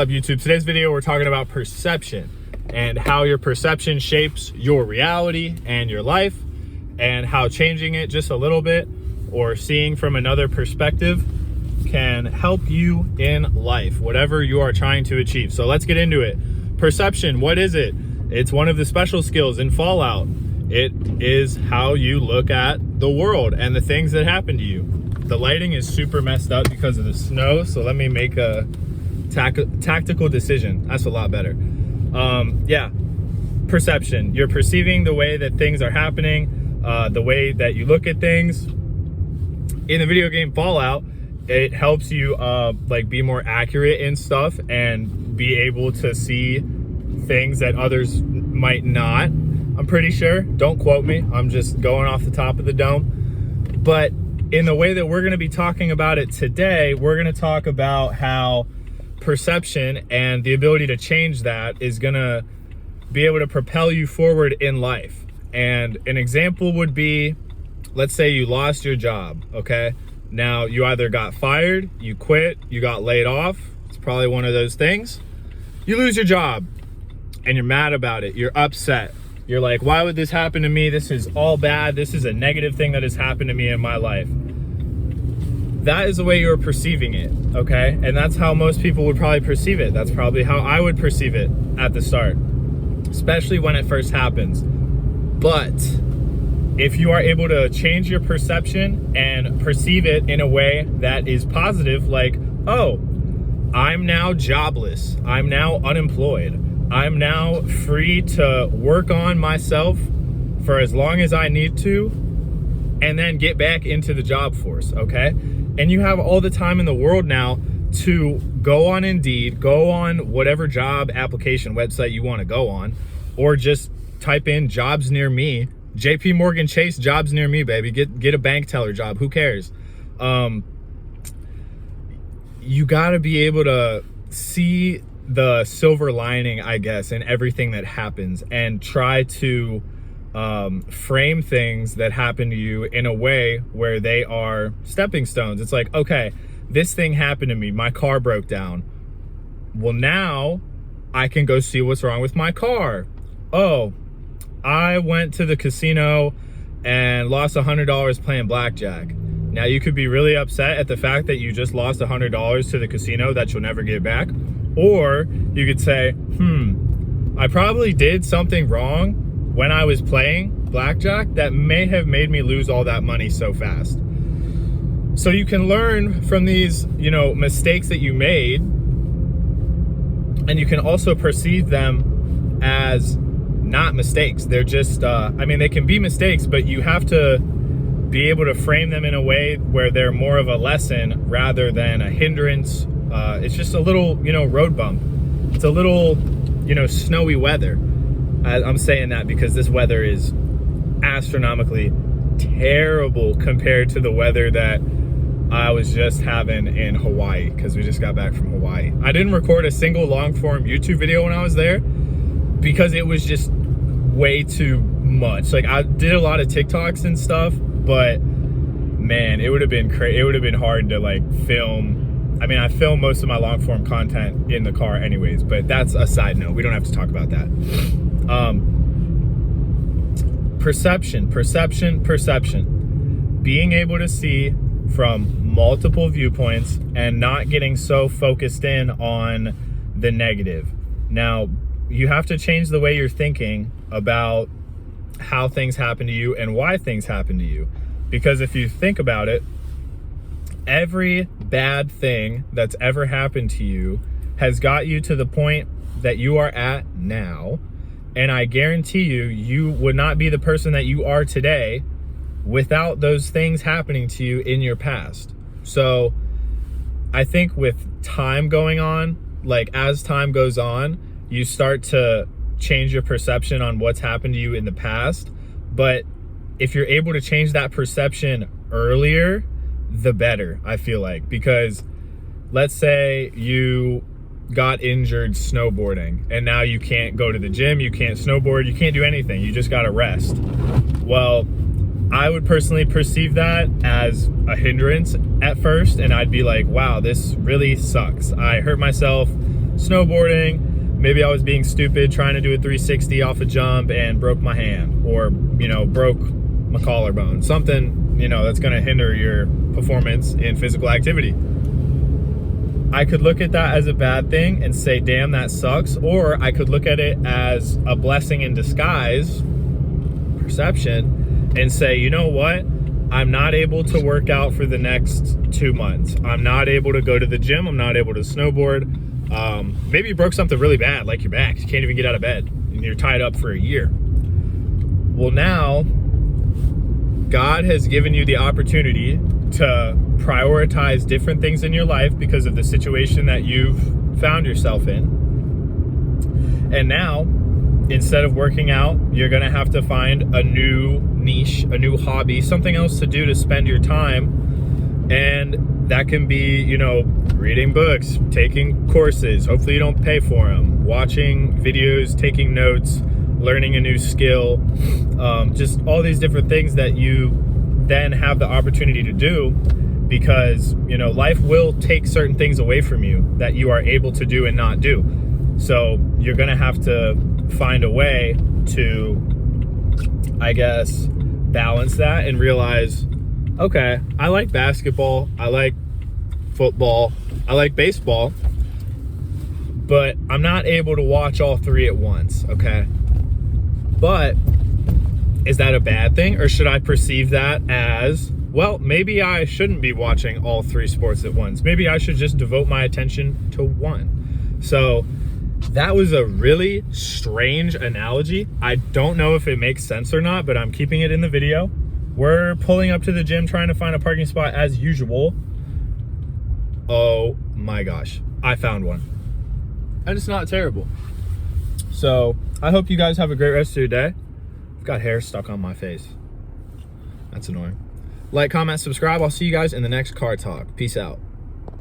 Up YouTube. Today's video we're talking about perception and how your perception shapes your reality and your life, and how changing it just a little bit or seeing from another perspective can help you in life, whatever you are trying to achieve. So let's get into it. Perception, what is it? It's one of the special skills in Fallout. It is how you look at the world and the things that happen to you. The lighting is super messed up because of the snow, so let me make a tactical decision. That's a lot better. Yeah, perception. You're perceiving the way that things are happening, the way that you look at things. In the video game Fallout, it helps you like be more accurate in stuff and be able to see things that others might not. I'm pretty sure. Don't quote me. I'm just going off the top of the dome. But in the way that we're going to be talking about it today, we're going to talk about how perception and the ability to change that is going to be able to propel you forward in life. And an example would be, let's say you lost your job, okay? Now you either got fired, you quit, you got laid off. It's probably one of those things. You lose your job and you're mad about it. You're upset. You're like, why would this happen to me? This is all bad. This is a negative thing that has happened to me in my life. That is the way you're perceiving it, okay? And that's how most people would probably perceive it. That's probably how I would perceive it at the start, especially when it first happens. But if you are able to change your perception and perceive it in a way that is positive, like, oh, I'm now jobless, I'm now unemployed, I'm now free to work on myself for as long as I need to, and then get back into the job force, okay? And you have all the time in the world now to go on Indeed, go on whatever job application website you want to go on, or just type in jobs near me. JP Morgan Chase, jobs near me, baby. Get a bank teller job. Who cares? You got to be able to see the silver lining, I guess, in everything that happens, and try to frame things that happen to you in a way where they are stepping stones. It's like, okay, this thing happened to me. My car broke down. Well, now I can go see what's wrong with my car. Oh, I went to the casino and lost $100 playing blackjack. Now you could be really upset at the fact that you just lost $100 to the casino that you'll never get back. Or you could say, I probably did something wrong when I was playing blackjack that may have made me lose all that money so fast. So you can learn from these, mistakes that you made, and you can also perceive them as not mistakes. They're just, they can be mistakes, but you have to be able to frame them in a way where they're more of a lesson rather than a hindrance. It's just a little, road bump. It's a little, snowy weather. I'm saying that because this weather is astronomically terrible compared to the weather that I was just having in Hawaii, because we just got back from Hawaii. I didn't record a single long form YouTube video when I was there because it was just way too much. Like, I did a lot of TikToks and stuff, but man, it would have been it would have been hard to like film. I film most of my long form content in the car anyways, but that's a side note. We don't have to talk about that. Perception. Being able to see from multiple viewpoints and not getting so focused in on the negative. Now, you have to change the way you're thinking about how things happen to you and why things happen to you. Because if you think about it, every bad thing that's ever happened to you has got you to the point that you are at now. And I guarantee you, you would not be the person that you are today without those things happening to you in your past. So I think with time going on, like as time goes on, you start to change your perception on what's happened to you in the past. But if you're able to change that perception earlier, the better, I feel like. Because let's say you got injured snowboarding and now you can't go to the gym, you can't snowboard, you can't do anything, you just gotta rest. Well, I would personally perceive that as a hindrance at first, and I'd be like, wow, this really sucks. I hurt myself, snowboarding. Maybe I was being stupid trying to do a 360 off a jump and broke my hand, or, you know, broke my collarbone. Something, you know, that's going to hinder your performance in physical activity. I could look at that as a bad thing and say, damn, that sucks. Or I could look at it as a blessing in disguise, perception, and say, you know what? I'm not able to work out for the next 2 months. I'm not able to go to the gym. I'm not able to snowboard. Maybe you broke something really bad, like your back. You can't even get out of bed and you're tied up for a year. Well, now God has given you the opportunity to prioritize different things in your life because of the situation that you've found yourself in. And now, instead of working out, you're going to have to find a new niche, a new hobby, something else to do to spend your time. And that can be, you know, reading books, taking courses. Hopefully you don't pay for them. Watching videos, taking notes, learning a new skill. Just all these different things that you then have the opportunity to do, because, you know, life will take certain things away from you that you are able to do and not do. So you're going to have to find a way to, I guess, balance that and realize, okay, I like basketball, I like football, I like baseball, but I'm not able to watch all three at once, okay? But is that a bad thing, or should I perceive that as, well, maybe I shouldn't be watching all three sports at once. Maybe I should just devote my attention to one. So that was a really strange analogy. I don't know if it makes sense or not, but I'm keeping it in the video. We're pulling up to the gym, trying to find a parking spot as usual. Oh my gosh, I found one. And it's not terrible. So I hope you guys have a great rest of your day. I've got hair stuck on my face. That's annoying. Like, comment, subscribe. I'll see you guys in the next car talk. Peace out.